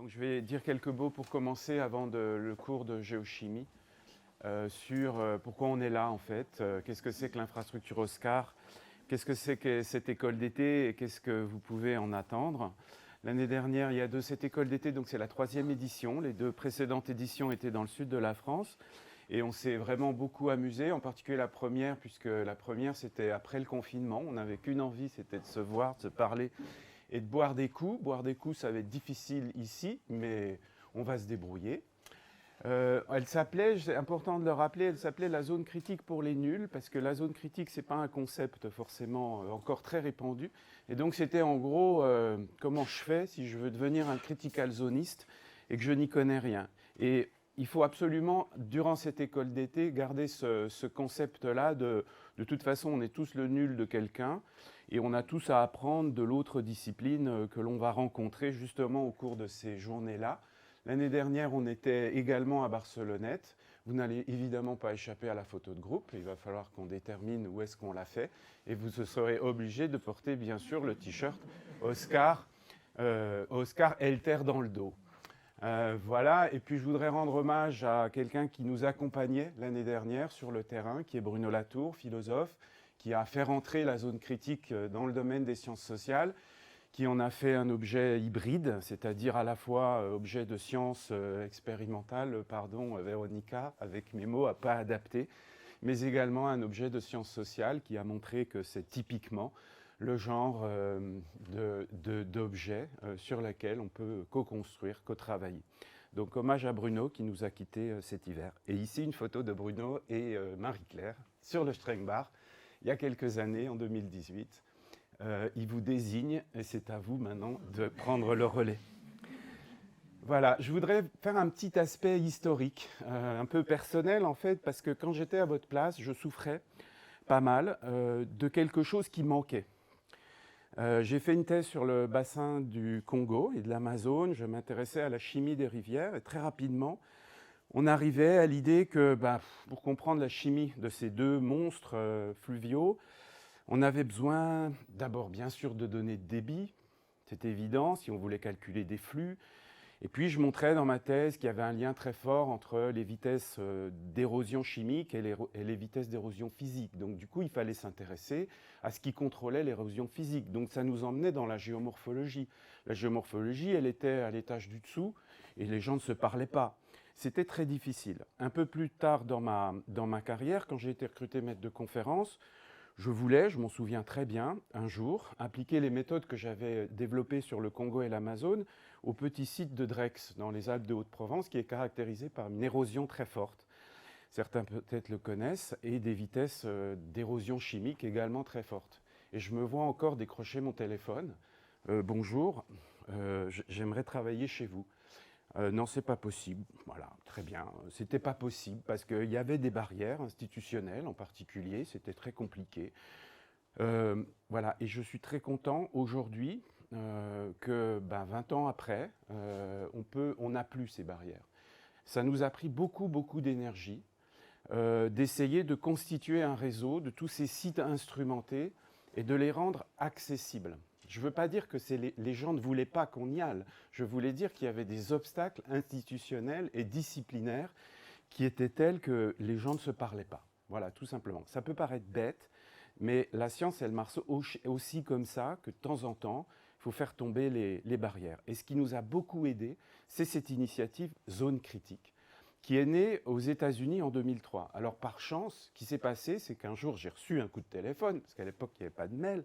Donc je vais dire quelques mots pour commencer avant le cours de géochimie sur pourquoi on est là en fait, qu'est-ce que c'est que l'infrastructure Oscar, qu'est-ce que c'est que cette école d'été et qu'est-ce que vous pouvez en attendre. L'année dernière, il y a cette école d'été, donc c'est la 3e édition. Les 2 précédentes éditions étaient dans le sud de la France. Et on s'est vraiment beaucoup amusé, en particulier la première, puisque la première, c'était après le confinement. On n'avait qu'une envie, c'était de se voir, de se parler et de boire des coups. Boire des coups, ça va être difficile ici, mais on va se débrouiller. Elle s'appelait, c'est important de le rappeler, elle s'appelait la zone critique pour les nuls, parce que la zone critique, ce n'est pas un concept forcément encore très répandu. Et donc c'était en gros comment je fais si je veux devenir un critical zoniste et que je n'y connais rien. Et il faut absolument, durant cette école d'été, garder ce concept-là de toute façon, on est tous le nul de quelqu'un et on a tous à apprendre de l'autre discipline que l'on va rencontrer justement au cours de ces journées-là. L'année dernière, on était également à Barcelonnette. Vous n'allez évidemment pas échapper à la photo de groupe. Il va falloir qu'on détermine où est-ce qu'on l'a fait. Et vous serez obligé de porter, bien sûr, le t-shirt Oscar, Oscar Elter dans le dos. Voilà. Et puis, je voudrais rendre hommage à quelqu'un qui nous accompagnait l'année dernière sur le terrain, qui est Bruno Latour, philosophe, qui a fait rentrer la zone critique dans le domaine des sciences sociales, qui en a fait un objet hybride, c'est-à-dire à la fois objet de science expérimentale, pardon, Véronica, avec mes mots à pas adapter, mais également un objet de sciences sociales qui a montré que c'est typiquement le genre d'objet sur lequel on peut co-construire, co-travailler. Donc hommage à Bruno qui nous a quittés cet hiver. Et ici une photo de Bruno et Marie-Claire sur le Strengbar, il y a quelques années, en 2018. Il vous désigne et c'est à vous maintenant de prendre le relais. Voilà, je voudrais faire un petit aspect historique, un peu personnel en fait, parce que quand j'étais à votre place, je souffrais pas mal de quelque chose qui manquait. J'ai fait une thèse sur le bassin du Congo et de l'Amazone, je m'intéressais à la chimie des rivières et très rapidement, on arrivait à l'idée que pour comprendre la chimie de ces 2 monstres fluviaux, on avait besoin d'abord bien sûr de données de débit, c'est évident si on voulait calculer des flux. Et puis je montrais dans ma thèse qu'il y avait un lien très fort entre les vitesses d'érosion chimique et les vitesses d'érosion physique. Donc du coup il fallait s'intéresser à ce qui contrôlait l'érosion physique. Donc ça nous emmenait dans la géomorphologie. La géomorphologie, elle était à l'étage du dessous et les gens ne se parlaient pas. C'était très difficile. Un peu plus tard dans ma carrière, quand j'ai été recruté maître de conférence, je voulais, je m'en souviens très bien, un jour, appliquer les méthodes que j'avais développées sur le Congo et l'Amazone au petit site de Drex, dans les Alpes de Haute-Provence, qui est caractérisé par une érosion très forte. Certains peut-être le connaissent, et des vitesses d'érosion chimique également très fortes. Et je me vois encore décrocher mon téléphone. Bonjour, j'aimerais travailler chez vous. Non, c'est pas possible. Voilà, très bien. C'était pas possible parce qu'il y avait des barrières institutionnelles en particulier. C'était très compliqué. Voilà, et je suis très content aujourd'hui que 20 ans après, on n'a plus ces barrières. Ça nous a pris beaucoup, beaucoup d'énergie d'essayer de constituer un réseau de tous ces sites instrumentés et de les rendre accessibles. Je ne veux pas dire que les gens ne voulaient pas qu'on y aille. Je voulais dire qu'il y avait des obstacles institutionnels et disciplinaires qui étaient tels que les gens ne se parlaient pas. Voilà, tout simplement. Ça peut paraître bête, mais la science, elle marche aussi comme ça, que de temps en temps, il faut faire tomber les barrières. Et ce qui nous a beaucoup aidé, c'est cette initiative Zone Critique, qui est née aux États-Unis en 2003. Alors par chance, ce qui s'est passé, c'est qu'un jour, j'ai reçu un coup de téléphone, parce qu'à l'époque, il n'y avait pas de mail.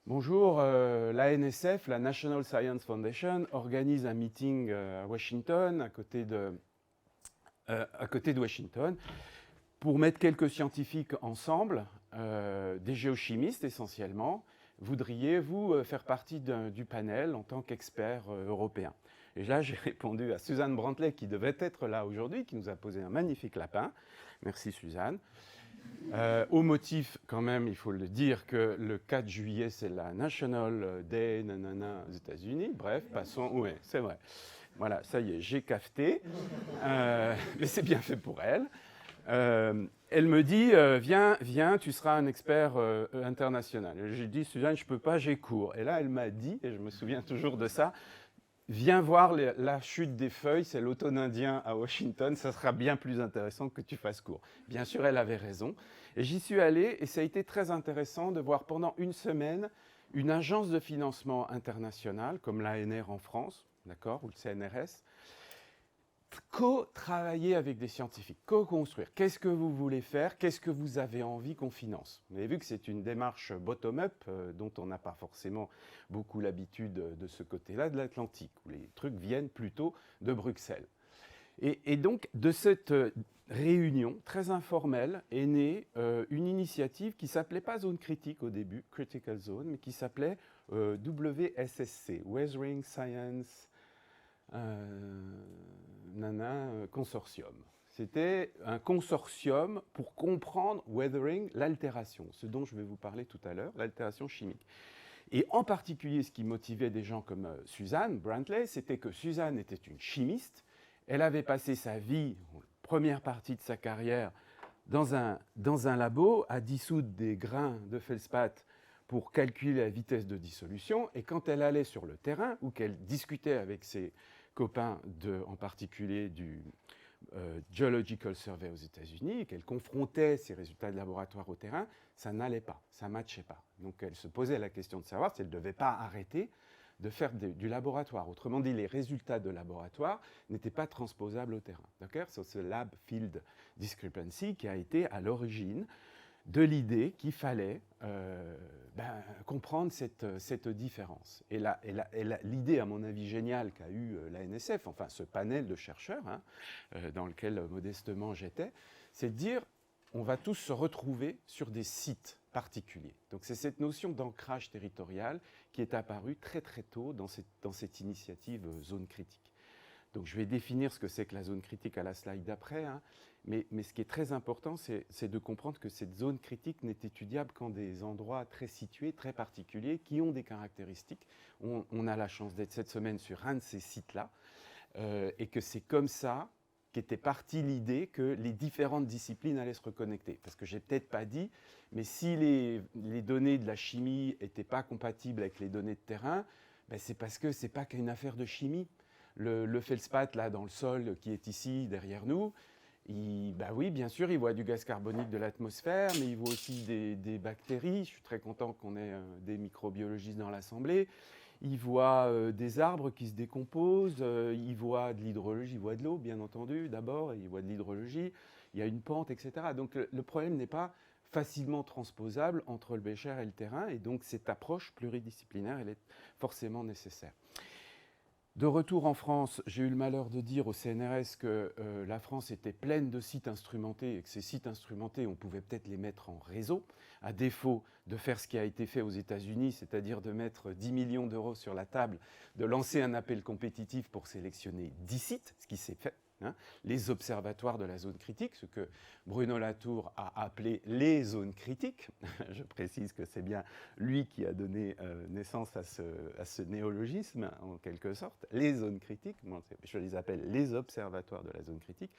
Bonjour, la NSF, la National Science Foundation, organise un meeting à Washington, à côté de Washington, pour mettre quelques scientifiques ensemble, des géochimistes essentiellement. Voudriez-vous faire partie du panel en tant qu'expert européen? Et là, j'ai répondu à Suzanne Brantley, qui devait être là aujourd'hui, qui nous a posé un magnifique lapin. Merci Suzanne. Au motif, quand même, il faut le dire, que le 4 juillet, c'est la National Day nanana aux États-Unis. Bref, passons. Oui, c'est vrai. Voilà, ça y est, j'ai cafeté. Mais c'est bien fait pour elle. Elle me dit, viens, tu seras un expert international. J'ai dit, Suzanne, je ne peux pas, j'ai cours. Et là, elle m'a dit, et je me souviens toujours de ça, viens voir la chute des feuilles, c'est l'automne indien à Washington, ça sera bien plus intéressant que tu fasses court. Bien sûr, elle avait raison. Et j'y suis allé et ça a été très intéressant de voir pendant une semaine une agence de financement internationale, comme l'ANR en France, d'accord, ou le CNRS, co-travailler avec des scientifiques, co-construire. Qu'est-ce que vous voulez faire? Qu'est-ce que vous avez envie qu'on finance? Vous avez vu que c'est une démarche bottom-up dont on n'a pas forcément beaucoup l'habitude de ce côté-là de l'Atlantique, où les trucs viennent plutôt de Bruxelles. Et donc, de cette réunion très informelle est née une initiative qui ne s'appelait pas Zone Critique au début, Critical Zone, mais qui s'appelait WSSC, Weathering Science Consortium. C'était un consortium pour comprendre weathering, l'altération, ce dont je vais vous parler tout à l'heure, l'altération chimique. Et en particulier, ce qui motivait des gens comme Suzanne Brantley, c'était que Suzanne était une chimiste. Elle avait passé sa vie, première partie de sa carrière, dans un labo à dissoudre des grains de feldspath pour calculer la vitesse de dissolution. Et quand elle allait sur le terrain, ou qu'elle discutait avec ses copains, en particulier du Geological Survey aux États-Unis, et qu'elle confrontait ses résultats de laboratoire au terrain, ça n'allait pas, ça ne matchait pas. Donc elle se posait la question de savoir si elle ne devait pas arrêter de faire du laboratoire. Autrement dit, les résultats de laboratoire n'étaient pas transposables au terrain. C'est ce lab field discrepancy qui a été à l'origine de l'idée qu'il fallait comprendre cette différence. Et l'idée, à mon avis, géniale qu'a eue la NSF, enfin ce panel de chercheurs, dans lequel modestement j'étais, c'est de dire on va tous se retrouver sur des sites particuliers. Donc c'est cette notion d'ancrage territorial qui est apparue très très tôt dans cette initiative zone critique. Donc je vais définir ce que c'est que la zone critique à la slide d'après, mais ce qui est très important, c'est de comprendre que cette zone critique n'est étudiable qu'en des endroits très situés, très particuliers, qui ont des caractéristiques. On a la chance d'être cette semaine sur un de ces sites-là, et que c'est comme ça qu'était partie l'idée que les différentes disciplines allaient se reconnecter. Parce que je n'ai peut-être pas dit, mais si les données de la chimie n'étaient pas compatibles avec les données de terrain, c'est parce que ce n'est pas qu'une affaire de chimie. Le feldspath, là, dans le sol, qui est ici, derrière nous, oui, bien sûr, il voit du gaz carbonique de l'atmosphère, mais il voit aussi des bactéries. Je suis très content qu'on ait des microbiologistes dans l'Assemblée. Il voit des arbres qui se décomposent, il voit de l'hydrologie, il voit de l'eau, bien entendu, d'abord, il voit de l'hydrologie, il y a une pente, etc. Donc le problème n'est pas facilement transposable entre le bécher et le terrain, et donc cette approche pluridisciplinaire, elle est forcément nécessaire. De retour en France, j'ai eu le malheur de dire au CNRS que la France était pleine de sites instrumentés et que ces sites instrumentés, on pouvait peut-être les mettre en réseau, à défaut de faire ce qui a été fait aux États-Unis, c'est-à-dire de mettre 10 millions d'euros sur la table, de lancer un appel compétitif pour sélectionner 10 sites, ce qui s'est fait. Les observatoires de la zone critique, ce que Bruno Latour a appelé les zones critiques. Je précise que c'est bien lui qui a donné naissance à ce néologisme, en quelque sorte. Les zones critiques, moi, je les appelle les observatoires de la zone critique.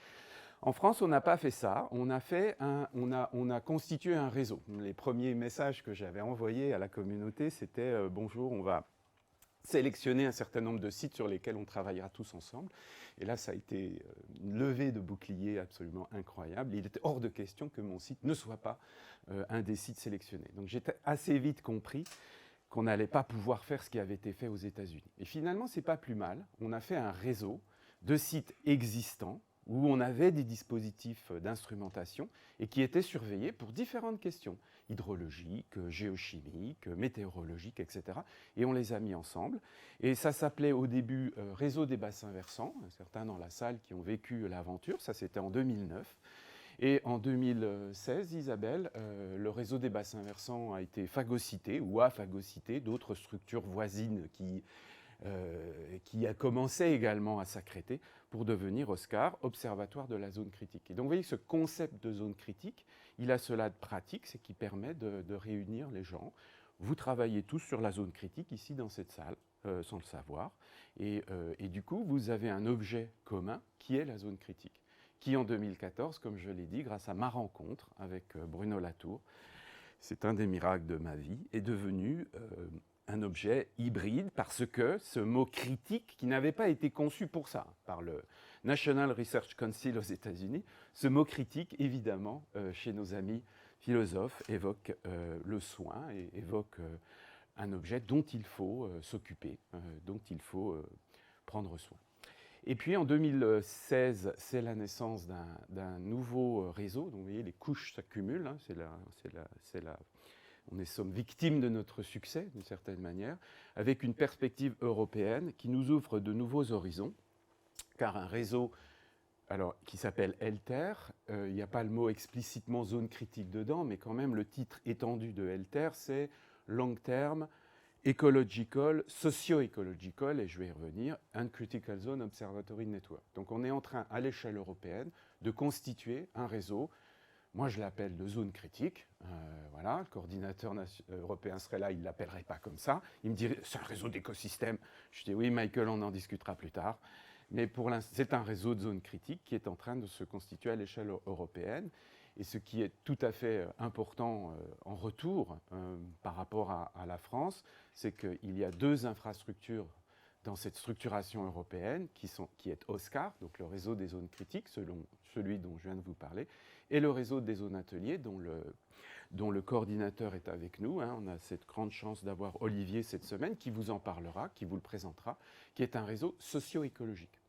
En France, on n'a pas fait ça. On a constitué un réseau. Les premiers messages que j'avais envoyés à la communauté, c'était bonjour, on va sélectionner un certain nombre de sites sur lesquels on travaillera tous ensemble. Et là, ça a été une levée de bouclier absolument incroyable. Il était hors de question que mon site ne soit pas un des sites sélectionnés. Donc j'ai assez vite compris qu'on n'allait pas pouvoir faire ce qui avait été fait aux États-Unis. Et finalement, ce n'est pas plus mal. On a fait un réseau de sites existants où on avait des dispositifs d'instrumentation et qui étaient surveillés pour différentes questions, hydrologiques, géochimiques, météorologiques, etc. Et on les a mis ensemble. Et ça s'appelait au début Réseau des bassins versants, certains dans la salle qui ont vécu l'aventure, ça c'était en 2009. Et en 2016, Isabelle, le réseau des bassins versants a été phagocyté ou a phagocyté d'autres structures voisines qui a commencé également à s'accréter pour devenir OSCAR, Observatoire de la zone critique. Et donc vous voyez que ce concept de zone critique, il a cela de pratique, c'est qu'il permet de réunir les gens. Vous travaillez tous sur la zone critique ici dans cette salle, sans le savoir, et du coup vous avez un objet commun qui est la zone critique, qui en 2014, comme je l'ai dit, grâce à ma rencontre avec Bruno Latour, c'est un des miracles de ma vie, est devenu un objet hybride, parce que ce mot critique, qui n'avait pas été conçu pour ça, par le National Research Council aux États-Unis, ce mot critique, évidemment, chez nos amis philosophes, évoque le soin et évoque un objet dont il faut s'occuper, dont il faut prendre soin. Et puis en 2016, c'est la naissance d'un nouveau réseau. Donc vous voyez, les couches s'accumulent. Hein, sommes victimes de notre succès, d'une certaine manière, avec une perspective européenne qui nous ouvre de nouveaux horizons, car un réseau qui s'appelle LTER, il n'y a pas le mot explicitement zone critique dedans, mais quand même le titre étendu de LTER, c'est Long Term Ecological, Socio-Ecological, et je vais y revenir, and Critical Zone Observatory Network. Donc on est en train, à l'échelle européenne, de constituer un réseau. Moi, je l'appelle de zone critique. Voilà, le coordinateur européen serait là, il ne l'appellerait pas comme ça. Il me dirait, c'est un réseau d'écosystèmes. Je dis, oui, Michael, on en discutera plus tard. Mais pour l'instant, c'est un réseau de zone critique qui est en train de se constituer à l'échelle européenne. Et ce qui est tout à fait important en retour par rapport à la France, c'est qu'il y a deux infrastructures dans cette structuration européenne qui est OSCAR, donc le réseau des zones critiques, celui dont je viens de vous parler, et le réseau des zones ateliers dont le coordinateur est avec nous. Hein. On a cette grande chance d'avoir Olivier cette semaine qui vous en parlera, qui vous le présentera, qui est un réseau socio-écologique.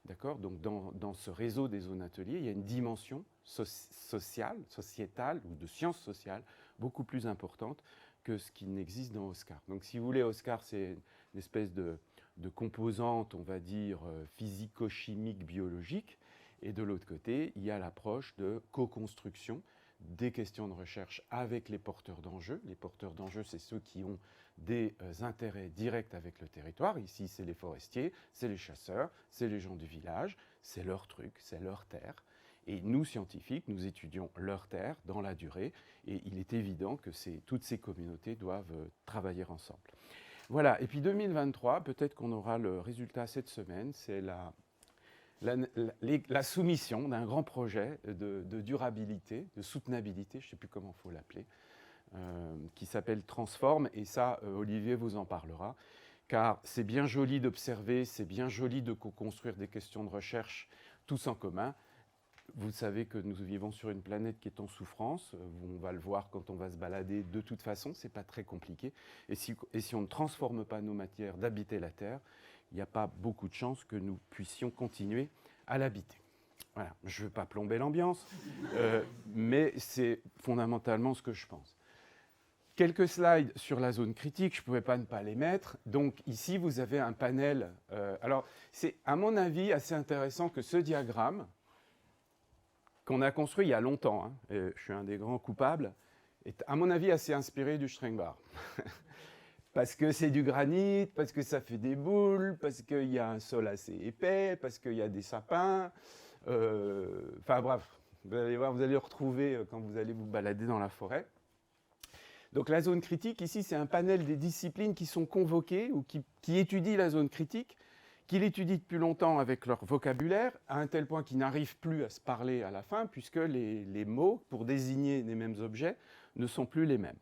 D'accord ? Donc dans ce réseau des zones ateliers, il y a une dimension sociale, sociétale ou de sciences sociales beaucoup plus importante que ce qui n'existe dans OSCAR. Donc si vous voulez, OSCAR, c'est une espèce de composante, on va dire, physico-chimique, biologique. Et de l'autre côté, il y a l'approche de co-construction des questions de recherche avec les porteurs d'enjeux. Les porteurs d'enjeux, c'est ceux qui ont des intérêts directs avec le territoire. Ici, c'est les forestiers, c'est les chasseurs, c'est les gens du village, c'est leur truc, c'est leur terre. Et nous, scientifiques, nous étudions leur terre dans la durée. Et il est évident que toutes ces communautés doivent travailler ensemble. Voilà. Et puis 2023, peut-être qu'on aura le résultat cette semaine, c'est la soumission d'un grand projet de durabilité, de soutenabilité, je ne sais plus comment il faut l'appeler, qui s'appelle Transform. Et ça, Olivier vous en parlera, car c'est bien joli d'observer, c'est bien joli de co-construire des questions de recherche tous en commun. Vous savez que nous vivons sur une planète qui est en souffrance. On va le voir quand on va se balader. De toute façon, ce n'est pas très compliqué. Et si on ne transforme pas nos matières d'habiter la Terre, il n'y a pas beaucoup de chances que nous puissions continuer à l'habiter. Voilà. Je ne veux pas plomber l'ambiance, mais c'est fondamentalement ce que je pense. Quelques slides sur la zone critique, je ne pouvais pas ne pas les mettre. Donc ici, vous avez un panel. Alors, c'est à mon avis assez intéressant que ce diagramme, qu'on a construit il y a longtemps, hein, et je suis un des grands coupables, est à mon avis assez inspiré du Strengbar. Parce que c'est du granit, parce que ça fait des boules, parce qu'il y a un sol assez épais, parce qu'il y a des sapins. Enfin bref, vous allez voir, vous allez le retrouver quand vous allez vous balader dans la forêt. Donc la zone critique, ici, c'est un panel des disciplines qui sont convoquées ou qui étudient la zone critique, qui l'étudient depuis longtemps avec leur vocabulaire, à un tel point qu'ils n'arrivent plus à se parler à la fin, puisque les mots, pour désigner les mêmes objets, ne sont plus les mêmes.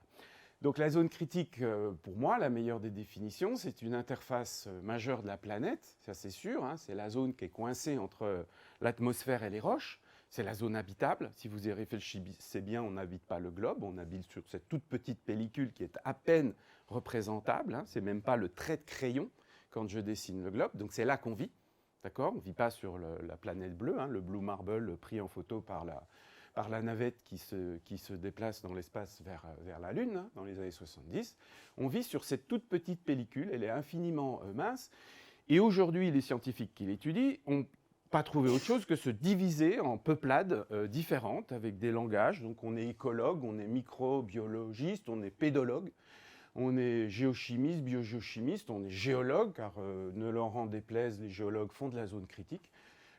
Donc la zone critique, pour moi, la meilleure des définitions, c'est une interface majeure de la planète, ça c'est sûr, hein, c'est la zone qui est coincée entre l'atmosphère et les roches, c'est la zone habitable. Si vous y réfléchissez bien, on n'habite pas le globe, on habite sur cette toute petite pellicule qui est à peine représentable, hein, c'est même pas le trait de crayon quand je dessine le globe, donc c'est là qu'on vit, d'accord ? On ne vit pas sur la planète bleue, hein, le Blue Marble pris en photo par la navette qui se déplace dans l'espace vers la Lune, hein, dans les années 70. On vit sur cette toute petite pellicule, elle est infiniment mince, et aujourd'hui, les scientifiques qui l'étudient n'ont pas trouvé autre chose que se diviser en peuplades différentes, avec des langages. Donc on est écologue, on est microbiologiste, on est pédologue, on est géochimiste, biogéochimiste, on est géologue, car ne leur en déplaise, les géologues font de la zone critique.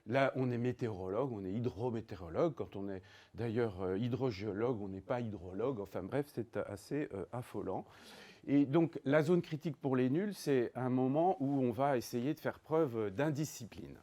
Là, on est météorologue, on est hydrométéorologue. Quand on est d'ailleurs hydrogéologue, on n'est pas hydrologue. Enfin bref, c'est assez affolant. Et donc, la zone critique pour les nuls, c'est un moment où on va essayer de faire preuve d'indiscipline.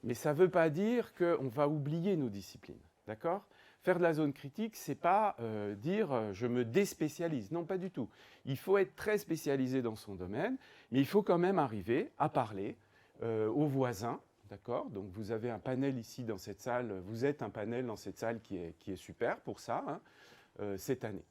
Mais ça ne veut pas dire qu'on va oublier nos disciplines, d'accord ? Faire de la zone critique, c'est pas dire je me déspécialise. Non, pas du tout. Il faut être très spécialisé dans son domaine, mais il faut quand même arriver à parler aux voisins. D'accord. Donc vous avez un panel ici dans cette salle. Vous êtes un panel dans cette salle qui est super pour ça, hein, cette année.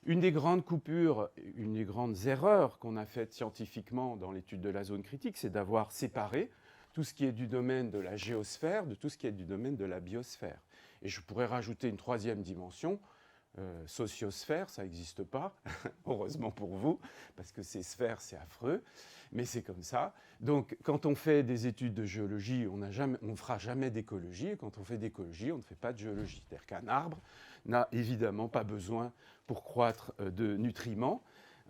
Une des grandes coupures, une des grandes erreurs qu'on a faites scientifiquement dans l'étude de la zone critique, c'est d'avoir séparé tout ce qui est du domaine de la géosphère de tout ce qui est du domaine de la biosphère. Et je pourrais rajouter une troisième dimension, sociosphère, ça n'existe pas, heureusement pour vous, parce que ces sphères, c'est affreux, mais c'est comme ça. Donc, quand on fait des études de géologie, on ne fera jamais d'écologie, et quand on fait d'écologie, on ne fait pas de géologie. C'est-à-dire qu'un arbre n'a évidemment pas besoin, pour croître, de nutriments.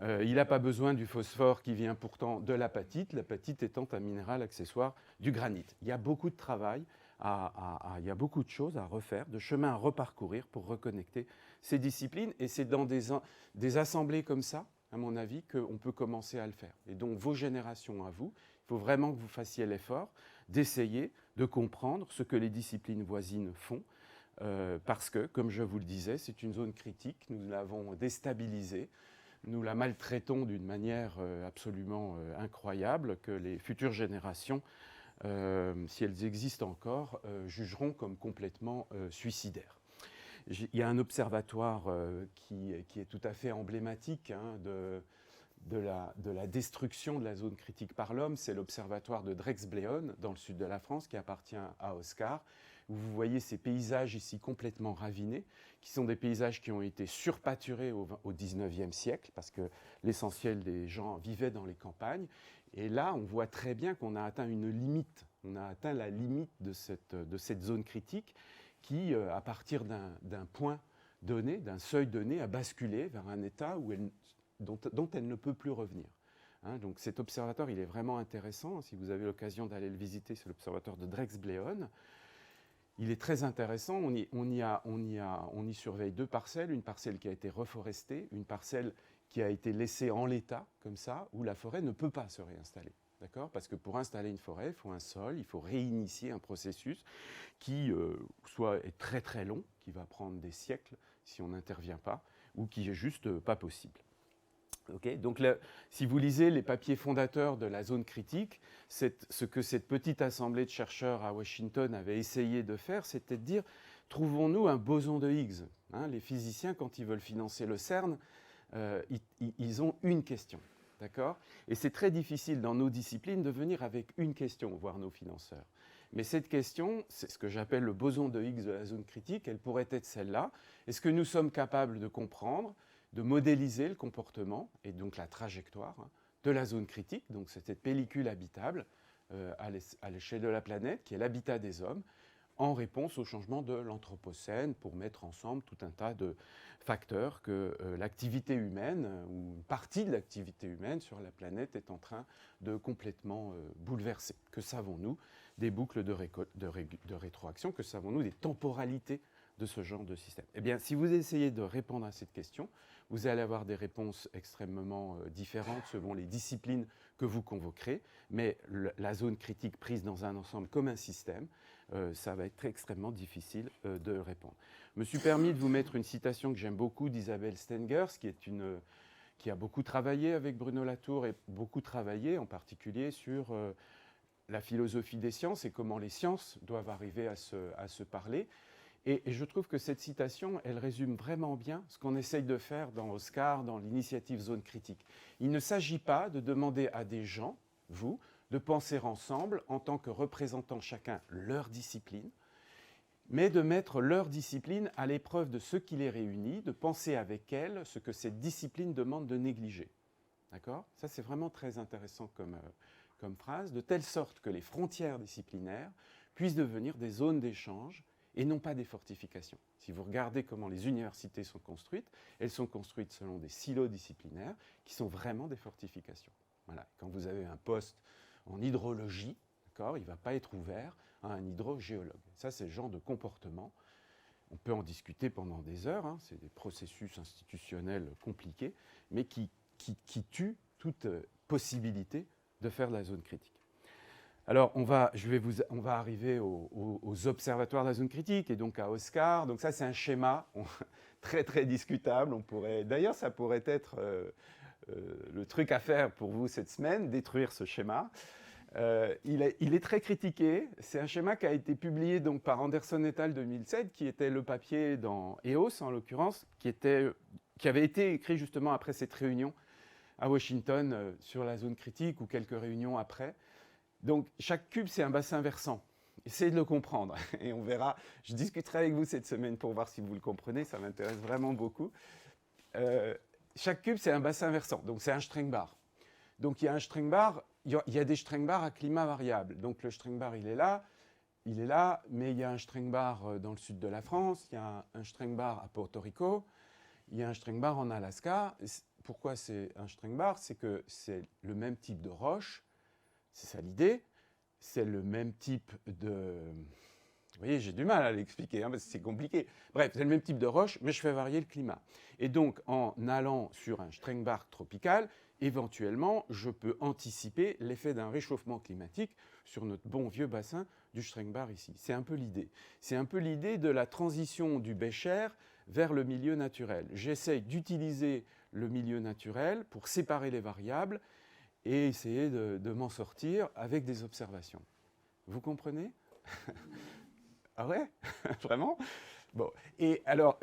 Il n'a pas besoin du phosphore qui vient pourtant de l'apatite étant un minéral accessoire du granit. Il y a beaucoup de travail, il y a beaucoup de choses à refaire, de chemins à reparcourir pour reconnecter ces disciplines. Et c'est dans des assemblées comme ça, à mon avis, qu'on peut commencer à le faire. Et donc, vos générations à vous, il faut vraiment que vous fassiez l'effort d'essayer de comprendre ce que les disciplines voisines font, parce que, comme je vous le disais, c'est une zone critique, nous l'avons déstabilisée, nous la maltraitons d'une manière absolument incroyable, que les futures générations, si elles existent encore, jugeront comme complètement suicidaires. Il y a un observatoire qui est tout à fait emblématique, hein, de la destruction de la zone critique par l'homme. C'est l'observatoire de Drex-Bléon, dans le sud de la France, qui appartient à Oscar, où vous voyez ces paysages ici complètement ravinés, qui sont des paysages qui ont été surpâturés au XIXe siècle, parce que l'essentiel des gens vivaient dans les campagnes. Et là, on voit très bien qu'on a atteint une limite. On a atteint la limite de cette zone critique qui, à partir d'un point donné, d'un seuil donné, a basculé vers un état dont elle ne peut plus revenir. Hein, donc cet observatoire, il est vraiment intéressant. Si vous avez l'occasion d'aller le visiter, c'est l'observatoire de Drex-Bléon. Il est très intéressant. On y surveille deux parcelles. Une parcelle qui a été reforestée, une parcelle qui a été laissée en l'état, comme ça, où la forêt ne peut pas se réinstaller. D'accord ? Parce que pour installer une forêt, il faut un sol, il faut réinitier un processus qui soit est très très long, qui va prendre des siècles si on n'intervient pas, ou qui est juste pas possible. Okay, donc si vous lisez les papiers fondateurs de la zone critique, ce que cette petite assemblée de chercheurs à Washington avait essayé de faire, c'était de dire, trouvons-nous un boson de Higgs. Hein, les physiciens, quand ils veulent financer le CERN, ils ont une question. D'accord ? Et c'est très difficile dans nos disciplines de venir avec une question, voir nos financeurs. Mais cette question, c'est ce que j'appelle le boson de Higgs de la zone critique, elle pourrait être celle-là. Est-ce que nous sommes capables de comprendre, de modéliser le comportement et donc la trajectoire de la zone critique, donc c'est cette pellicule habitable à l'échelle de la planète, qui est l'habitat des hommes, en réponse au changement de l'Anthropocène, pour mettre ensemble tout un tas de facteurs que l'activité humaine, ou une partie de l'activité humaine sur la planète est en train de complètement bouleverser. Que savons-nous des boucles de rétroaction? Que savons-nous des temporalités de ce genre de système? Eh bien, si vous essayez de répondre à cette question, vous allez avoir des réponses extrêmement différentes selon les disciplines que vous convoquerez, mais la zone critique prise dans un ensemble comme un système, ça va être extrêmement difficile de répondre. Je me suis permis de vous mettre une citation que j'aime beaucoup d'Isabelle Stengers, qui a beaucoup travaillé avec Bruno Latour et beaucoup travaillé en particulier sur la philosophie des sciences et comment les sciences doivent arriver à se parler. Et je trouve que cette citation, elle résume vraiment bien ce qu'on essaye de faire dans Oscar, dans l'initiative Zone Critique. Il ne s'agit pas de demander à des gens, vous, de penser ensemble en tant que représentant chacun leur discipline, mais de mettre leur discipline à l'épreuve de ce qui les réunit, de penser avec elle ce que cette discipline demande de négliger. D'accord ? Ça, c'est vraiment très intéressant comme phrase, de telle sorte que les frontières disciplinaires puissent devenir des zones d'échange et non pas des fortifications. Si vous regardez comment les universités sont construites, elles sont construites selon des silos disciplinaires qui sont vraiment des fortifications. Voilà. Quand vous avez un poste en hydrologie, d'accord, il ne va pas être ouvert à un hydrogéologue. Ça, c'est le genre de comportement. On peut en discuter pendant des heures, hein, c'est des processus institutionnels compliqués, mais qui tuent toute possibilité de faire de la zone critique. Alors, on va arriver aux observatoires de la zone critique et donc à Oscar. Donc ça, c'est un schéma très, très discutable. D'ailleurs, ça pourrait être le truc à faire pour vous cette semaine, détruire ce schéma. Il est très critiqué. C'est un schéma qui a été publié donc, par Anderson et al. 2007, qui était le papier dans EOS, en l'occurrence, qui avait été écrit justement après cette réunion à Washington sur la zone critique ou quelques réunions après. Donc, chaque cube, c'est un bassin versant. Essayez de le comprendre et on verra. Je discuterai avec vous cette semaine pour voir si vous le comprenez. Ça m'intéresse vraiment beaucoup. Chaque cube, c'est un bassin versant. Donc, c'est un Streng-Bar. Donc, il y a un Streng-Bar. Il y a des Streng-Bar à climat variable. Donc, le Streng-Bar, il est là, mais il y a un Streng-Bar dans le sud de la France. Il y a un Streng-Bar à Porto Rico. Il y a un Streng-Bar en Alaska. Pourquoi c'est un Streng-Bar? C'est que c'est le même type de roche. C'est ça l'idée. C'est le même type de... Vous voyez, j'ai du mal à l'expliquer, parce que c'est compliqué. Bref, c'est le même type de roche, mais je fais varier le climat. Et donc, en allant sur un Streng-Bar tropical, éventuellement, je peux anticiper l'effet d'un réchauffement climatique sur notre bon vieux bassin du Streng-Bar ici. C'est un peu l'idée. C'est un peu l'idée de la transition du Bécher vers le milieu naturel. J'essaye d'utiliser le milieu naturel pour séparer les variables et essayer de m'en sortir avec des observations. Vous comprenez? Ah ouais? Vraiment? Bon. Et alors,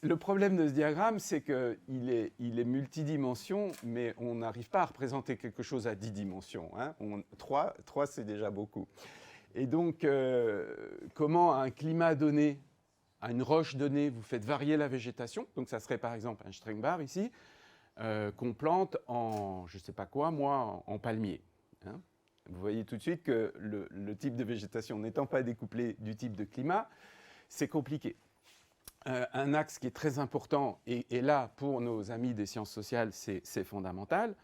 le problème de ce diagramme, c'est qu'il est multidimension, mais on n'arrive pas à représenter quelque chose à 10 dimensions. Hein. 3, c'est déjà beaucoup. Et donc, comment à un climat donné, à une roche donnée, vous faites varier la végétation? Donc, ça serait par exemple un Streng-Bar ici, qu'on plante en, je ne sais pas quoi, moi, en palmier. Hein. Vous voyez tout de suite que le type de végétation n'étant pas découplé du type de climat, c'est compliqué. Un axe qui est très important, et là, pour nos amis des sciences sociales, c'est fondamental,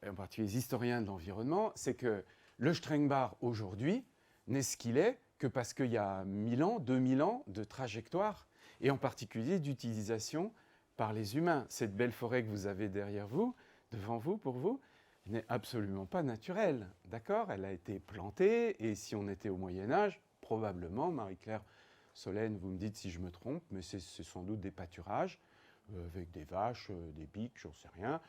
en particulier les historiens de l'environnement, c'est que le Streng-Bar, aujourd'hui, n'est ce qu'il est que parce qu'il y a 1000 ans, 2000 ans de trajectoire, et en particulier d'utilisation par les humains. Cette belle forêt que vous avez derrière vous, devant vous, pour vous, n'est absolument pas naturelle, d'accord? Elle a été plantée, et si on était au Moyen-Âge, probablement, Marie-Claire Solène, vous me dites si je me trompe, mais c'est sans doute des pâturages, avec des vaches, des biques, j'en sais rien.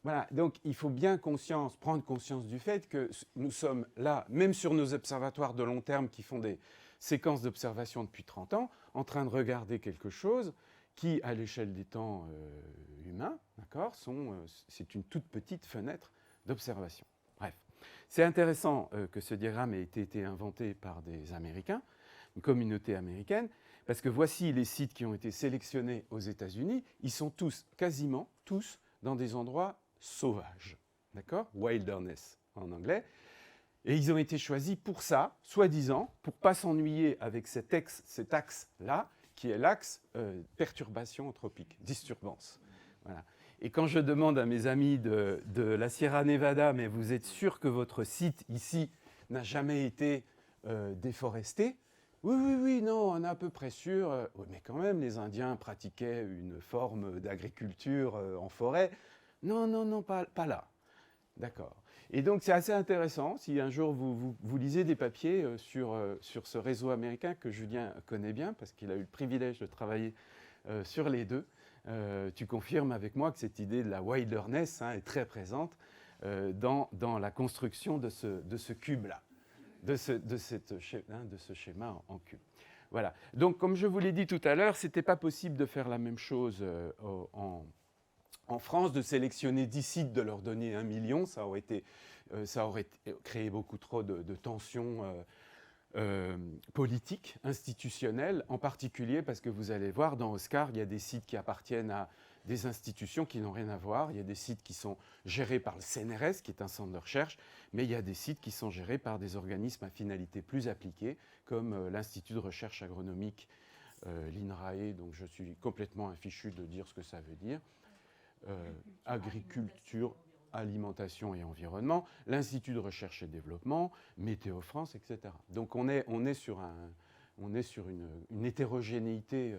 Voilà, donc il faut bien prendre conscience du fait que nous sommes là, même sur nos observatoires de long terme qui font des séquences d'observation depuis 30 ans, en train de regarder quelque chose qui, à l'échelle des temps humains, d'accord, c'est une toute petite fenêtre d'observation. Bref, c'est intéressant que ce diagramme ait été inventé par des Américains, une communauté américaine, parce que voici les sites qui ont été sélectionnés aux États-Unis. Ils sont tous, quasiment tous, dans des endroits sauvages, d'accord? Wilderness en anglais. Et ils ont été choisis pour ça, soi-disant, pour ne pas s'ennuyer avec cet axe-là, qui est l'axe perturbation anthropique, disturbance. Voilà. Et quand je demande à mes amis de la Sierra Nevada, mais vous êtes sûr que votre site ici n'a jamais été déforesté? Oui, non, on est à peu près sûr. Oui, mais quand même, les Indiens pratiquaient une forme d'agriculture en forêt. Non, pas là. D'accord. Et donc, c'est assez intéressant. Si un jour vous lisez des papiers sur ce réseau américain que Julien connaît bien, parce qu'il a eu le privilège de travailler sur les deux, tu confirmes avec moi que cette idée de la wilderness est très présente dans la construction de ce cube-là, de ce schéma en cube. Voilà. Donc, comme je vous l'ai dit tout à l'heure, ce n'était pas possible de faire la même chose en France, de sélectionner 10 sites, de leur donner 1 million. Ça aurait créé beaucoup trop de tensions politiques, institutionnelles, en particulier parce que vous allez voir, dans Oscar, il y a des sites qui appartiennent à des institutions qui n'ont rien à voir. Il y a des sites qui sont gérés par le CNRS, qui est un centre de recherche, mais il y a des sites qui sont gérés par des organismes à finalité plus appliquée, comme l'Institut de recherche agronomique, l'INRAE, donc je suis complètement infichu de dire ce que ça veut dire, agriculture, alimentation et environnement, l'Institut de recherche et développement, Météo France, etc. Donc on est sur une hétérogénéité,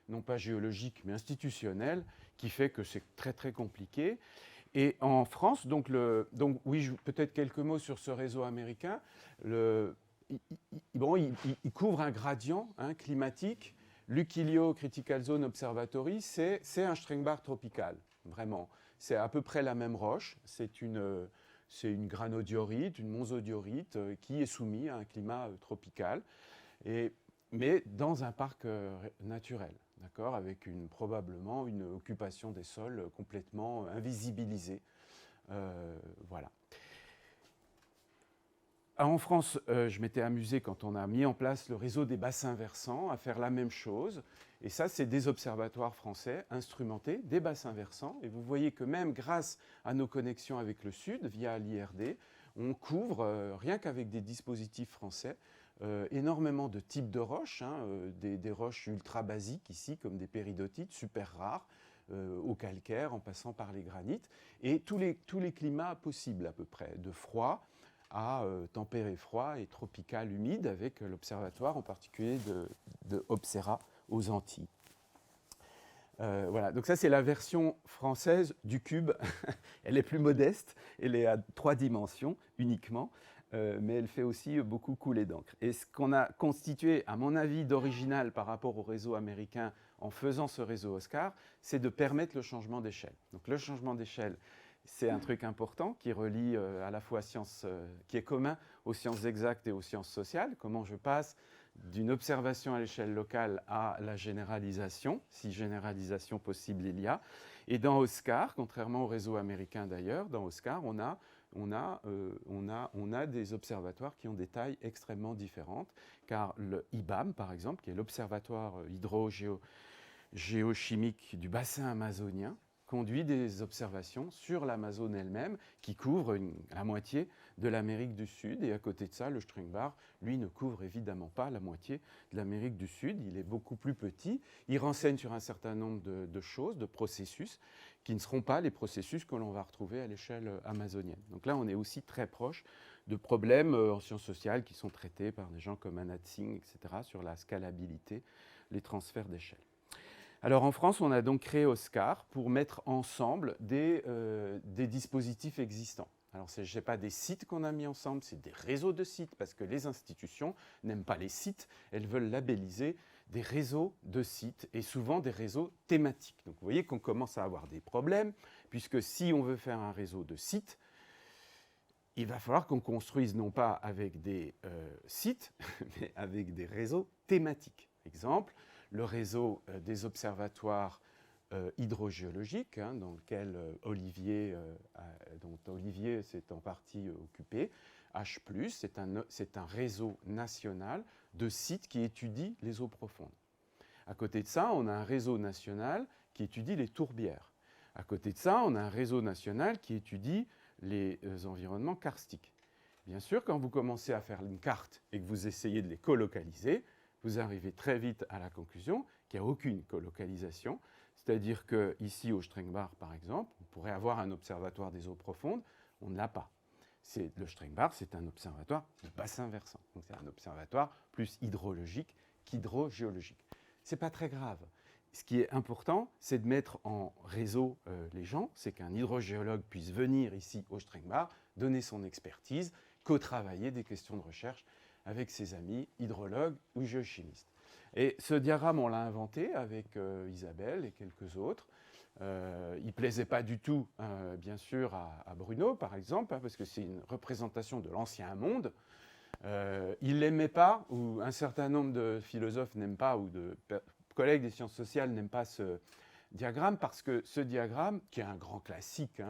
non pas géologique, mais institutionnelle, qui fait que c'est très très compliqué. Et en France, donc oui, peut-être quelques mots sur ce réseau américain. Il couvre un gradient climatique. L'Ukiyo Critical Zone Observatory, c'est un Strengbach tropical, vraiment. C'est à peu près la même roche. C'est une granodiorite, une monzodiorite qui est soumise à un climat tropical, mais dans un parc naturel, d'accord, avec probablement une occupation des sols complètement invisibilisée. Voilà. En France, je m'étais amusé quand on a mis en place le réseau des bassins versants à faire la même chose. Et ça, c'est des observatoires français instrumentés, des bassins versants. Et vous voyez que même grâce à nos connexions avec le Sud, via l'IRD, on couvre, rien qu'avec des dispositifs français, énormément de types de roches, des roches ultra basiques ici, comme des péridotites, super rares, au calcaire, en passant par les granites, et tous les climats possibles à peu près, de froid à tempéré froid et tropical humide, avec l'observatoire en particulier de Obsera aux Antilles. Voilà, donc ça c'est la version française du cube. Elle est plus modeste, elle est à 3 dimensions uniquement, mais elle fait aussi beaucoup couler d'encre. Et ce qu'on a constitué, à mon avis, d'original par rapport au réseau américain en faisant ce réseau OSCAR, c'est de permettre le changement d'échelle. Donc le changement d'échelle, c'est un truc important qui relie à la fois qui est commun aux sciences exactes et aux sciences sociales. Comment je passe d'une observation à l'échelle locale à la généralisation, si généralisation possible il y a. Et dans OSCAR, contrairement au réseau américain d'ailleurs, dans OSCAR, on a des observatoires qui ont des tailles extrêmement différentes, car le IBAM, par exemple, qui est l'observatoire hydrogéochimique du bassin amazonien, conduit des observations sur l'Amazone elle-même, qui couvre la moitié de l'Amérique du Sud. Et à côté de ça, le Strengbach, lui, ne couvre évidemment pas la moitié de l'Amérique du Sud. Il est beaucoup plus petit. Il renseigne sur un certain nombre de choses, de processus, qui ne seront pas les processus que l'on va retrouver à l'échelle amazonienne. Donc là, on est aussi très proche de problèmes en sciences sociales qui sont traités par des gens comme Anat Singh, etc., sur la scalabilité, les transferts d'échelle. Alors en France, on a donc créé OSCAR pour mettre ensemble des dispositifs existants. Alors ce n'est pas des sites qu'on a mis ensemble, c'est des réseaux de sites, parce que les institutions n'aiment pas les sites, elles veulent labelliser des réseaux de sites, et souvent des réseaux thématiques. Donc vous voyez qu'on commence à avoir des problèmes, puisque si on veut faire un réseau de sites, il va falloir qu'on construise non pas avec des sites, mais avec des réseaux thématiques. Exemple, le réseau des observatoires hydrogéologiques, dans lequel dont Olivier s'est en partie occupé. H+, c'est un réseau national de sites qui étudient les eaux profondes. À côté de ça, on a un réseau national qui étudie les tourbières. À côté de ça, on a un réseau national qui étudie les environnements karstiques. Bien sûr, quand vous commencez à faire une carte et que vous essayez de les colocaliser, vous arrivez très vite à la conclusion qu'il n'y a aucune colocalisation. C'est-à-dire qu'ici, au Strengbach, par exemple, on pourrait avoir un observatoire des eaux profondes, on ne l'a pas. Le Strengbach, c'est un observatoire de bassin versant. Donc c'est un observatoire plus hydrologique qu'hydrogéologique. Ce n'est pas très grave. Ce qui est important, c'est de mettre en réseau les gens, c'est qu'un hydrogéologue puisse venir ici au Strengbach, donner son expertise, co-travailler des questions de recherche avec ses amis hydrologues ou géochimistes. Et ce diagramme, on l'a inventé avec Isabelle et quelques autres. Il ne plaisait pas du tout, bien sûr, à Bruno, par exemple, parce que c'est une représentation de l'ancien monde. Il ne l'aimait pas, ou un certain nombre de philosophes n'aiment pas, ou de collègues des sciences sociales n'aiment pas ce diagramme, parce que ce diagramme, qui est un grand classique,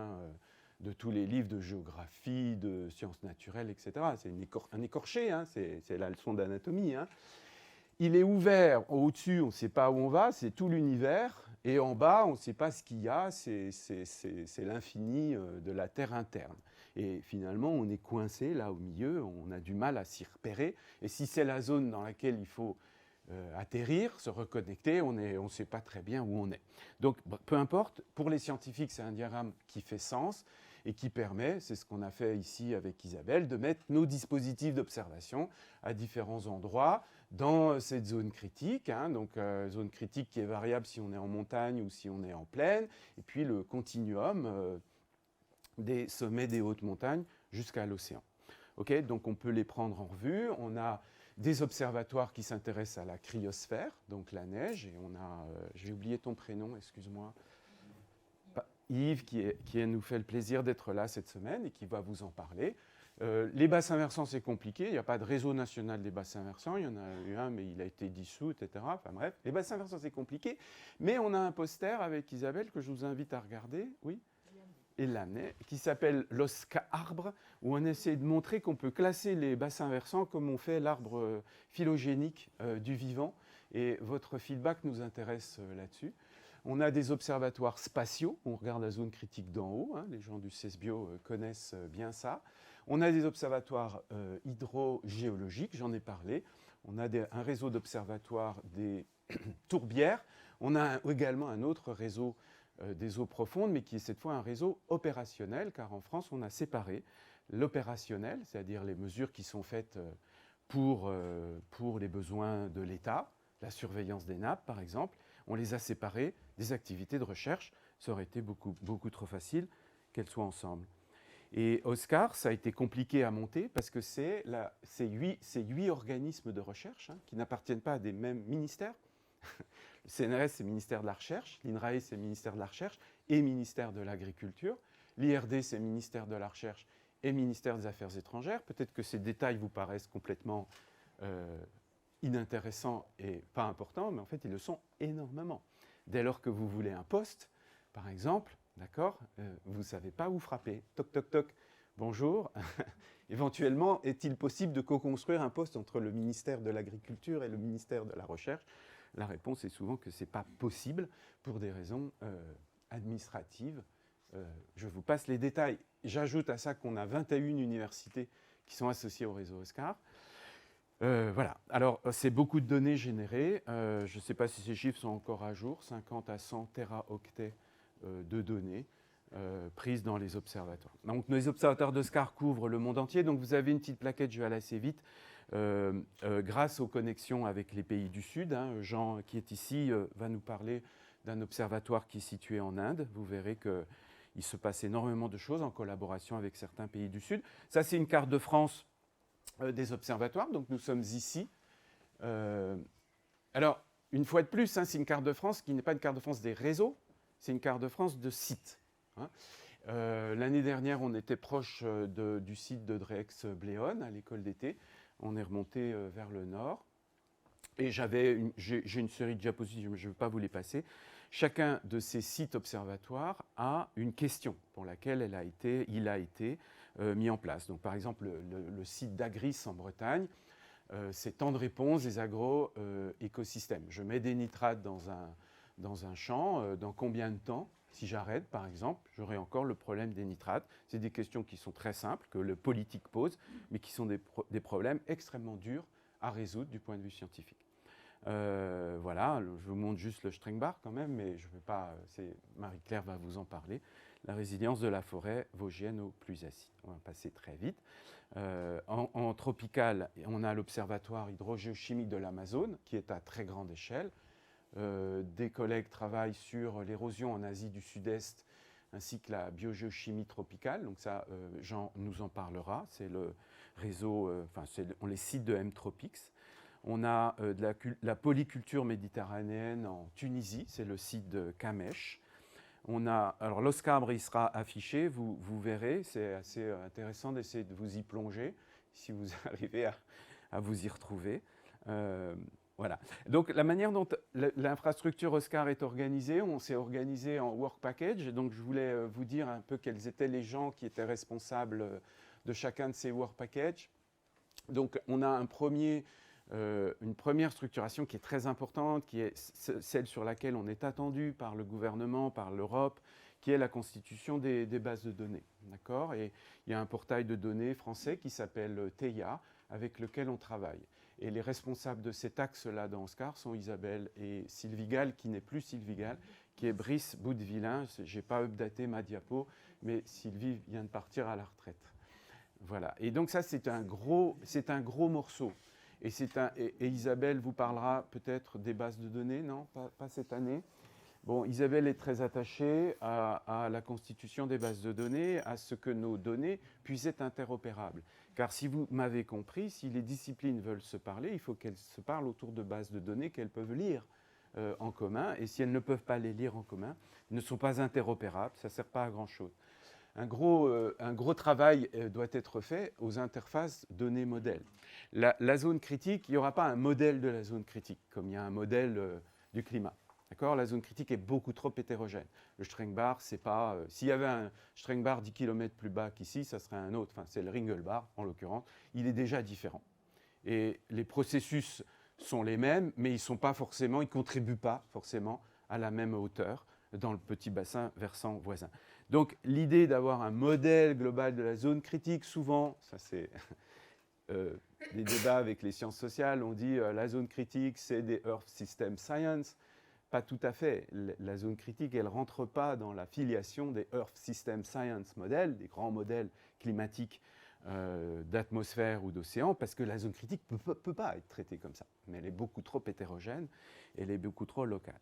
de tous les livres de géographie, de sciences naturelles, etc. C'est un écorché, c'est la leçon d'anatomie. Il est ouvert, au-dessus, on ne sait pas où on va, c'est tout l'univers, et en bas, on ne sait pas ce qu'il y a, c'est l'infini de la Terre interne. Et finalement, on est coincé là au milieu, on a du mal à s'y repérer, et si c'est la zone dans laquelle il faut atterrir, se reconnecter, on ne sait pas très bien où on est. Donc, peu importe, pour les scientifiques, c'est un diagramme qui fait sens, et qui permet, c'est ce qu'on a fait ici avec Isabelle, de mettre nos dispositifs d'observation à différents endroits dans cette zone critique, donc zone critique qui est variable si on est en montagne ou si on est en plaine, et puis le continuum des sommets des hautes montagnes jusqu'à l'océan. Okay, donc on peut les prendre en revue. On a des observatoires qui s'intéressent à la cryosphère, donc la neige, et on a, j'ai oublié ton prénom, excuse-moi, Yves, qui nous fait le plaisir d'être là cette semaine et qui va vous en parler. Les bassins versants, c'est compliqué. Il n'y a pas de réseau national des bassins versants. Il y en a eu un, mais il a été dissous, etc. Enfin bref, les bassins versants, c'est compliqué. Mais on a un poster avec Isabelle que je vous invite à regarder. Oui, et l'année, qui s'appelle l'Oscar arbre, où on essaie de montrer qu'on peut classer les bassins versants comme on fait l'arbre phylogénique du vivant. Et votre feedback nous intéresse là-dessus. On a des observatoires spatiaux, on regarde la zone critique d'en haut, hein, les gens du CESBio connaissent bien ça. On a des observatoires hydrogéologiques, j'en ai parlé. On a un réseau d'observatoires des tourbières. On a également un autre réseau des eaux profondes, mais qui est cette fois un réseau opérationnel, car en France, on a séparé l'opérationnel, c'est-à-dire les mesures qui sont faites pour les besoins de l'État, la surveillance des nappes, par exemple. On les a séparées des activités de recherche. Ça aurait été beaucoup trop facile qu'elles soient ensemble. Et Oscar, ça a été compliqué à monter parce que c'est 8 organismes de recherche qui n'appartiennent pas à des mêmes ministères. Le CNRS, c'est le ministère de la Recherche, l'INRAE, c'est le ministère de la Recherche et ministère de l'Agriculture. L'IRD, c'est le ministère de la Recherche et ministère des Affaires étrangères. Peut-être que ces détails vous paraissent complètement inintéressants et pas importants, mais en fait, ils le sont énormément. Dès lors que vous voulez un poste, par exemple, d'accord, vous ne savez pas où frapper. Toc, toc, toc, bonjour. Éventuellement, est-il possible de co-construire un poste entre le ministère de l'Agriculture et le ministère de la Recherche? La réponse est souvent que ce n'est pas possible pour des raisons administratives. Je vous passe les détails. J'ajoute à ça qu'on a 21 universités qui sont associées au réseau Oscar. Voilà. Alors, c'est beaucoup de données générées. Je ne sais pas si ces chiffres sont encore à jour. 50 à 100 téraoctets de données prises dans les observatoires. Donc, les observatoires d'Oscar couvrent le monde entier. Donc, vous avez une petite plaquette, je vais aller assez vite. Grâce aux connexions avec les pays du Sud. Jean, qui est ici, va nous parler d'un observatoire qui est situé en Inde. Vous verrez qu'il se passe énormément de choses en collaboration avec certains pays du Sud. Ça, c'est une carte de France des observatoires. Donc, nous sommes ici. Alors, une fois de plus, c'est une carte de France qui n'est pas une carte de France des réseaux, c'est une carte de France de sites. L'année dernière, on était proche du site de Dreex-Bléone, à l'école d'été. On est remonté vers le nord. Et j'ai une série de diapositives, je ne vais pas vous les passer. Chacun de ces sites observatoires a une question pour laquelle il a été mis en place. Donc, par exemple, le site d'Agris en Bretagne, c'est temps de réponse des agro-écosystèmes. Je mets des nitrates dans un champ, dans combien de temps? Si j'arrête, par exemple, j'aurai encore le problème des nitrates. C'est des questions qui sont très simples, que le politique pose, mais qui sont des problèmes extrêmement durs à résoudre du point de vue scientifique. Voilà, je vous montre juste le Strengbar quand même, mais je ne vais pas. Marie-Claire va vous en parler. La résilience de la forêt vosgienne aux pluies acides. On va passer très vite. En tropical, on a l'observatoire hydrogéochimique de l'Amazone, qui est à très grande échelle. Des collègues travaillent sur l'érosion en Asie du Sud-Est, ainsi que la biogéochimie tropicale. Donc ça, Jean nous en parlera. C'est le réseau, les sites de M-Tropics. On a la polyculture méditerranéenne en Tunisie, c'est le site de Kamech. Alors l'Oscar, il sera affiché, vous verrez, c'est assez intéressant d'essayer de vous y plonger, si vous arrivez à vous y retrouver. Voilà. Donc la manière dont l'infrastructure Oscar est organisée, on s'est organisé en work package. Donc je voulais vous dire un peu quels étaient les gens qui étaient responsables de chacun de ces work packages. Donc on a une première structuration qui est très importante, qui est celle sur laquelle on est attendu par le gouvernement, par l'Europe, qui est la constitution des bases de données. D'accord ? Et il y a un portail de données français qui s'appelle TEIA, avec lequel on travaille. Et les responsables de cet axe-là dans Oscar sont Isabelle et Sylvie Gall, qui n'est plus Sylvie Gall, qui est Brice Boudevillain. Je n'ai pas updaté ma diapo, mais Sylvie vient de partir à la retraite. Voilà. Et donc ça, c'est un gros morceau. Et Isabelle vous parlera peut-être des bases de données, non, pas cette année. Bon, Isabelle est très attachée à la constitution des bases de données, à ce que nos données puissent être interopérables. Car si vous m'avez compris, si les disciplines veulent se parler, il faut qu'elles se parlent autour de bases de données qu'elles peuvent lire en commun. Et si elles ne peuvent pas les lire en commun, ne sont pas interopérables, ça ne sert pas à grand-chose. Un gros travail doit être fait aux interfaces données-modèles. La zone critique, il n'y aura pas un modèle de la zone critique, comme il y a un modèle du climat. D'accord. La zone critique est beaucoup trop hétérogène. Le Streng-Bar, c'est pas... s'il y avait un Streng-Bar 10 km plus bas qu'ici, ça serait un autre. Enfin, c'est le Ringelbar, en l'occurrence. Il est déjà différent. Et les processus sont les mêmes, mais ils ne contribuent pas forcément à la même hauteur dans le petit bassin versant voisin. Donc, l'idée d'avoir un modèle global de la zone critique, souvent, ça c'est... des débats avec les sciences sociales, on dit la zone critique, c'est des Earth System Science. Pas tout à fait. La zone critique, elle ne rentre pas dans la filiation des Earth System Science modèles, des grands modèles climatiques d'atmosphère ou d'océan, parce que la zone critique ne peut pas être traitée comme ça. Mais elle est beaucoup trop hétérogène, elle est beaucoup trop locale.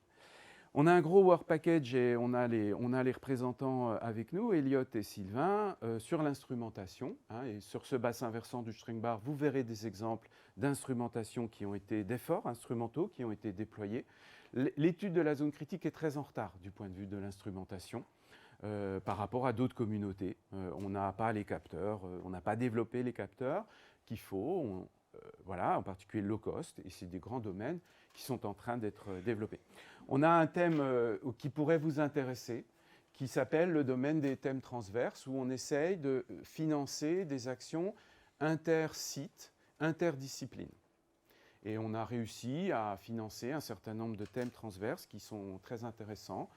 On a un gros work package et on a les représentants avec nous, Elliot et Sylvain, sur l'instrumentation. Et sur ce bassin versant du Streng-Bar, vous verrez des exemples d'instrumentation d'efforts instrumentaux qui ont été déployés. L'étude de la zone critique est très en retard du point de vue de l'instrumentation par rapport à d'autres communautés. On n'a pas les capteurs, on n'a pas développé les capteurs qu'il faut, voilà, en particulier low cost, et c'est des grands domaines qui sont en train d'être développés. On a un thème qui pourrait vous intéresser, qui s'appelle le domaine des thèmes transverses, où on essaye de financer des actions inter-sites, interdisciplines. Et on a réussi à financer un certain nombre de thèmes transverses qui sont très intéressants.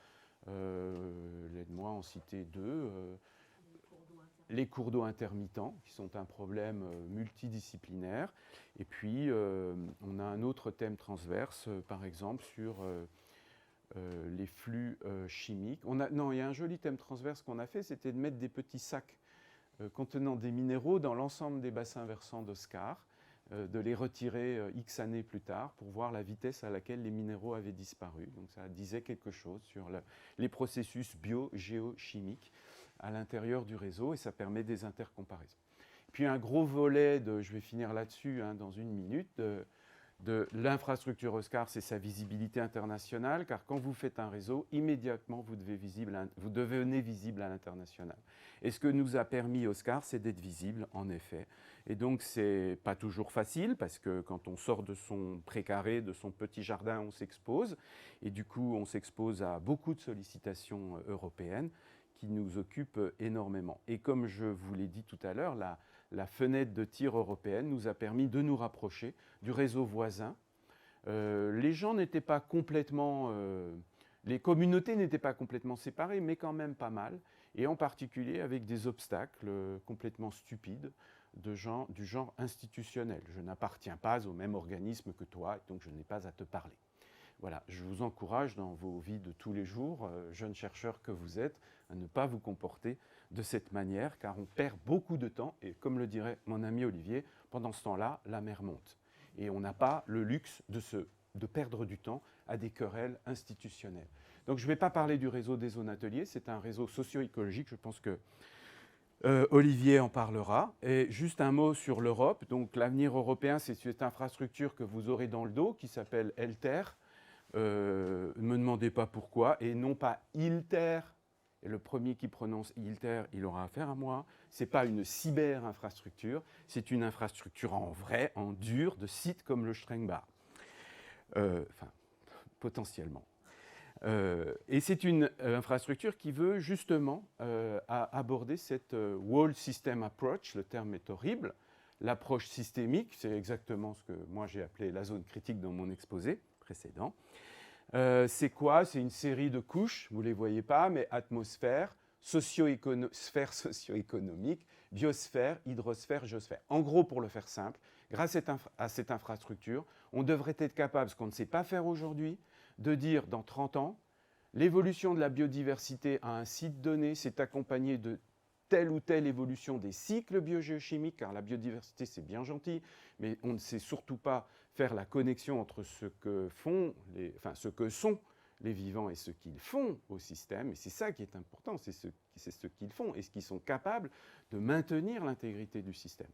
Laisse-moi en citer deux. Les cours d'eau intermittents, qui sont un problème multidisciplinaire. Et puis, on a un autre thème transverse, par exemple, sur les flux chimiques. Il y a un joli thème transverse qu'on a fait, c'était de mettre des petits sacs contenant des minéraux dans l'ensemble des bassins versants d'Oscar, de les retirer X années plus tard pour voir la vitesse à laquelle les minéraux avaient disparu. Donc ça disait quelque chose sur les processus bio-géochimiques à l'intérieur du réseau et ça permet des intercomparaisons. Puis un gros volet, je vais finir là-dessus dans une minute, de l'infrastructure Oscar, c'est sa visibilité internationale, car quand vous faites un réseau, immédiatement vous devenez visible à l'international. Et ce que nous a permis Oscar, c'est d'être visible, en effet. Et donc, c'est pas toujours facile, parce que quand on sort de son précaré, de son petit jardin, on s'expose. Et du coup, on s'expose à beaucoup de sollicitations européennes qui nous occupent énormément. Et comme je vous l'ai dit tout à l'heure, la fenêtre de tir européenne nous a permis de nous rapprocher du réseau voisin. Les gens n'étaient pas complètement... les communautés n'étaient pas complètement séparées, mais quand même pas mal. Et en particulier avec des obstacles complètement stupides du genre institutionnel. Je n'appartiens pas au même organisme que toi, donc je n'ai pas à te parler. Voilà, je vous encourage dans vos vies de tous les jours, jeunes chercheurs que vous êtes, à ne pas vous comporter de cette manière, car on perd beaucoup de temps, et comme le dirait mon ami Olivier, pendant ce temps-là, la mer monte. Et on n'a pas le luxe de perdre du temps à des querelles institutionnelles. Donc je ne vais pas parler du réseau des zones ateliers, c'est un réseau socio-écologique, je pense que Olivier en parlera. Et juste un mot sur l'Europe. Donc l'avenir européen, c'est cette infrastructure que vous aurez dans le dos, qui s'appelle ELTER. Ne me demandez pas pourquoi, et non pas ILTER. Et le premier qui prononce ILTER, il aura affaire à moi. Ce n'est pas une cyber-infrastructure, c'est une infrastructure en vrai, en dur, de sites comme le Streng-Bar. Enfin, potentiellement. Et c'est une infrastructure qui veut justement aborder cette Whole System Approach, le terme est horrible, l'approche systémique, c'est exactement ce que moi j'ai appelé la zone critique dans mon exposé précédent. C'est quoi? C'est une série de couches, vous ne les voyez pas, mais atmosphère, sphère socio-économique, biosphère, hydrosphère, géosphère. En gros, pour le faire simple, grâce à cette infrastructure, on devrait être capable, ce qu'on ne sait pas faire aujourd'hui, de dire dans 30 ans, l'évolution de la biodiversité à un site donné s'est accompagnée de telle ou telle évolution des cycles biogéochimiques, car la biodiversité c'est bien gentil, mais on ne sait surtout pas faire la connexion entre ce que sont les vivants et ce qu'ils font au système, et c'est ça qui est important, c'est ce qu'ils font, et ce qu'ils sont capables de maintenir l'intégrité du système.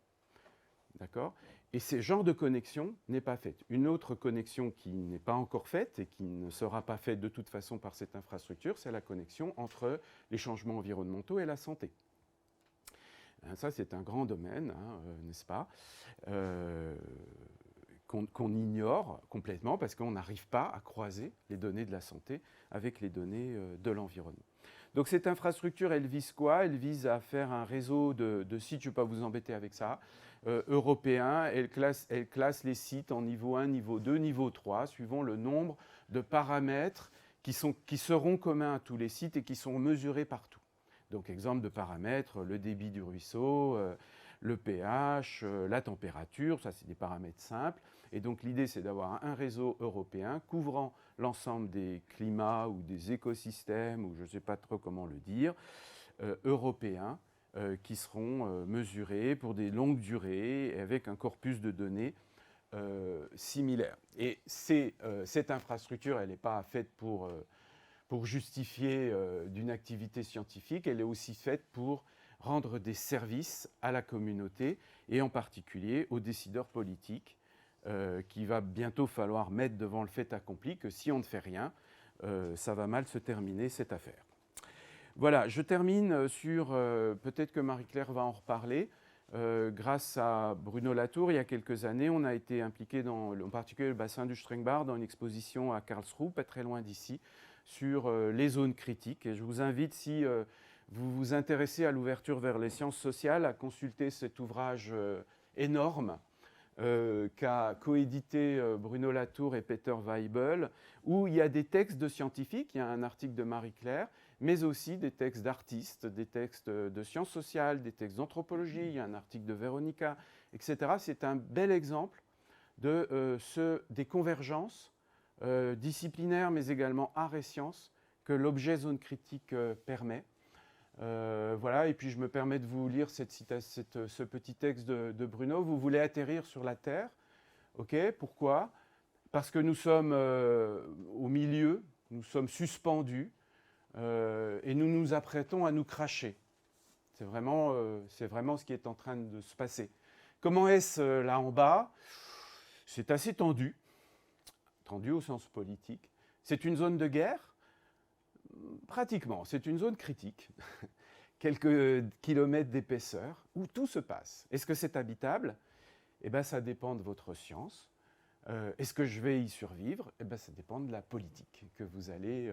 D'accord ? Et ce genre de connexion n'est pas faite. Une autre connexion qui n'est pas encore faite et qui ne sera pas faite de toute façon par cette infrastructure, c'est la connexion entre les changements environnementaux et la santé. Ça, c'est un grand domaine, n'est-ce pas, qu'on ignore complètement parce qu'on n'arrive pas à croiser les données de la santé avec les données de l'environnement. Donc cette infrastructure, elle vise quoi? Elle vise à faire un réseau de sites, je ne vais pas vous embêter avec ça, européens. Elle classe les sites en niveau 1, niveau 2, niveau 3, suivant le nombre de paramètres qui seront communs à tous les sites et qui sont mesurés partout. Donc exemple de paramètres, le débit du ruisseau, le pH, la température, ça c'est des paramètres simples. Et donc l'idée c'est d'avoir un réseau européen couvrant l'ensemble des climats ou des écosystèmes, ou je ne sais pas trop comment le dire, européens, qui seront mesurés pour des longues durées avec un corpus de données similaire. Et cette infrastructure, elle n'est pas faite pour justifier d'une activité scientifique, elle est aussi faite pour rendre des services à la communauté et en particulier aux décideurs politiques qu'il va bientôt falloir mettre devant le fait accompli que si on ne fait rien, ça va mal se terminer cette affaire. Voilà, je termine sur, peut-être que Marie-Claire va en reparler, grâce à Bruno Latour, il y a quelques années, on a été impliqué en particulier le bassin du Strengbar, dans une exposition à Karlsruhe, pas très loin d'ici, sur les zones critiques. Et je vous invite, si vous vous intéressez à l'ouverture vers les sciences sociales, à consulter cet ouvrage énorme qu'a coédité Bruno Latour et Peter Weibel, où il y a des textes de scientifiques, il y a un article de Marie-Claire, mais aussi des textes d'artistes, des textes de sciences sociales, des textes d'anthropologie, il y a un article de Véronica, etc. C'est un bel exemple des convergences disciplinaires, mais également arts et sciences, que l'objet zone critique permet. Voilà, et puis je me permets de vous lire ce petit texte de Bruno. Vous voulez atterrir sur la Terre, ok? Pourquoi? Parce que nous sommes au milieu, nous sommes suspendus, et nous nous apprêtons à nous cracher. C'est vraiment ce qui est en train de se passer. Comment est-ce là en bas? C'est assez tendu au sens politique. C'est une zone de guerre? Pratiquement, c'est une zone critique, quelques kilomètres d'épaisseur, où tout se passe. Est-ce que c'est habitable? Eh bien, ça dépend de votre science. Est-ce que je vais y survivre? Eh bien, ça dépend de la politique que vous allez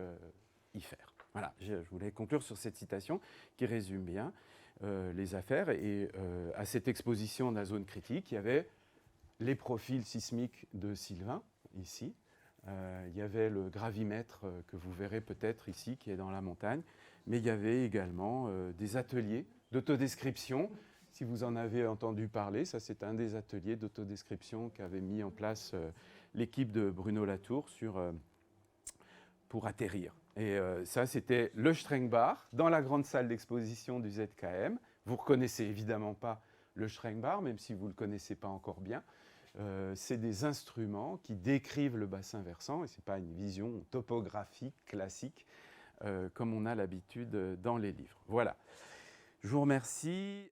y faire. Voilà, je voulais conclure sur cette citation qui résume bien les affaires. Et à cette exposition de la zone critique, il y avait les profils sismiques de Sylvain, ici. Il y avait le gravimètre que vous verrez peut-être ici, qui est dans la montagne. Mais il y avait également des ateliers d'autodescription. Si vous en avez entendu parler, ça c'est un des ateliers d'autodescription qu'avait mis en place l'équipe de Bruno Latour pour atterrir. Et ça, c'était le Strengbar, dans la grande salle d'exposition du ZKM. Vous ne reconnaissez évidemment pas le Strengbar, même si vous ne le connaissez pas encore bien. C'est des instruments qui décrivent le bassin versant, et ce n'est pas une vision topographique classique, comme on a l'habitude dans les livres. Voilà. Je vous remercie.